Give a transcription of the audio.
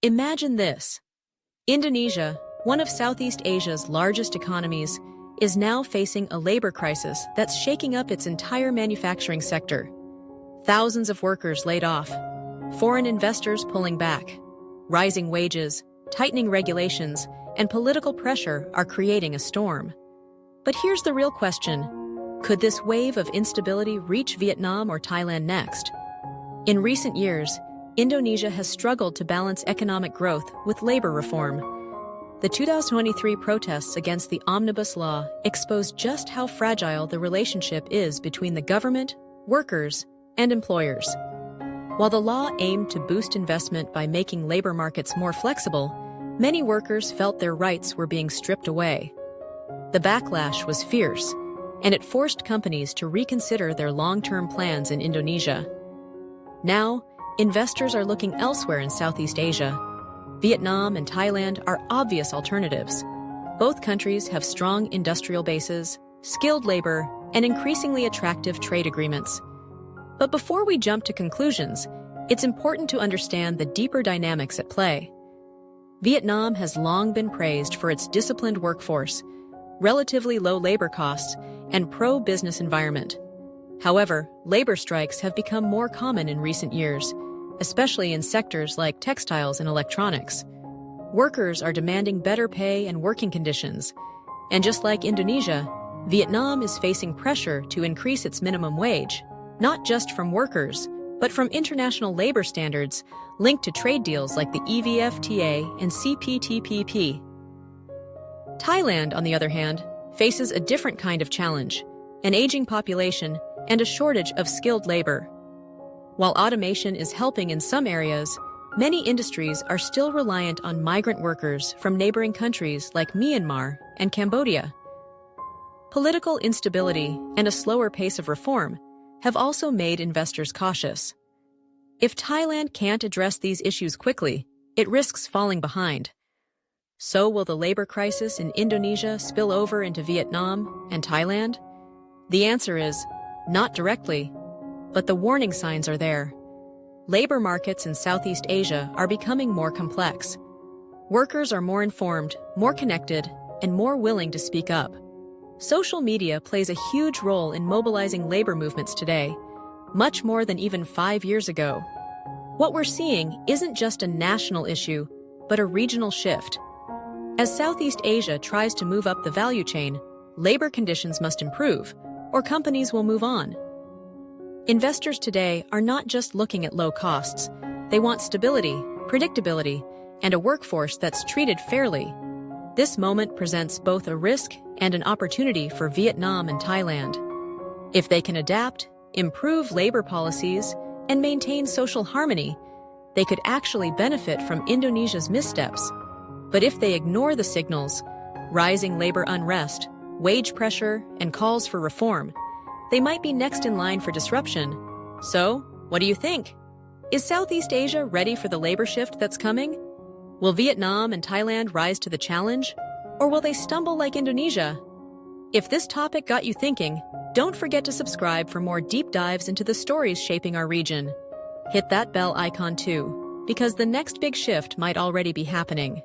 Imagine this. Indonesia, one of Southeast Asia's largest economies, is now facing a labor crisis that's shaking up its entire manufacturing sector. Thousands of workers laid off, foreign investors pulling back, rising wages, tightening regulations, and political pressure are creating a storm. But here's the real question. Could this wave of instability reach Vietnam or Thailand next? In recent years, Indonesia has struggled to balance economic growth with labor reform. The 2023 protests against the Omnibus Law exposed just how fragile the relationship is between the government, workers, and employers. While the law aimed to boost investment by making labor markets more flexible, many workers felt their rights were being stripped away. The backlash was fierce, and it forced companies to reconsider their long-term plans in Indonesia. Now, investors are looking elsewhere in Southeast Asia. Vietnam and Thailand are obvious alternatives. Both countries have strong industrial bases, skilled labor, and increasingly attractive trade agreements. But before we jump to conclusions, it's important to understand the deeper dynamics at play. Vietnam has long been praised for its disciplined workforce, relatively low labor costs, and pro-business environment. However, labor strikes have become more common in recent years, especially in sectors like textiles and electronics. Workers are demanding better pay and working conditions. And just like Indonesia, Vietnam is facing pressure to increase its minimum wage, not just from workers, but from international labor standards linked to trade deals like the EVFTA and CPTPP. Thailand, on the other hand, faces a different kind of challenge, an aging population and a shortage of skilled labor. While automation is helping in some areas, many industries are still reliant on migrant workers from neighboring countries like Myanmar and Cambodia. Political instability and a slower pace of reform have also made investors cautious. If Thailand can't address these issues quickly, it risks falling behind. So will the labor crisis in Indonesia spill over into Vietnam and Thailand? The answer is, not directly, but the warning signs are there. Labor markets in Southeast Asia are becoming more complex. Workers are more informed, more connected, and more willing to speak up. Social media plays a huge role in mobilizing labor movements today, much more than even 5 years ago. What we're seeing isn't just a national issue, but a regional shift. As Southeast Asia tries to move up the value chain, labor conditions must improve, or companies will move on. Investors today are not just looking at low costs. They want stability, predictability, and a workforce that's treated fairly. This moment presents both a risk and an opportunity for Vietnam and Thailand. If they can adapt, improve labor policies, and maintain social harmony, they could actually benefit from Indonesia's missteps. But if they ignore the signals, rising labor unrest, wage pressure, and calls for reform, they might be next in line for disruption. So, what do you think? Is Southeast Asia ready for the labor shift that's coming? Will Vietnam and Thailand rise to the challenge? Or will they stumble like Indonesia? If this topic got you thinking, don't forget to subscribe for more deep dives into the stories shaping our region. Hit that bell icon too, because the next big shift might already be happening.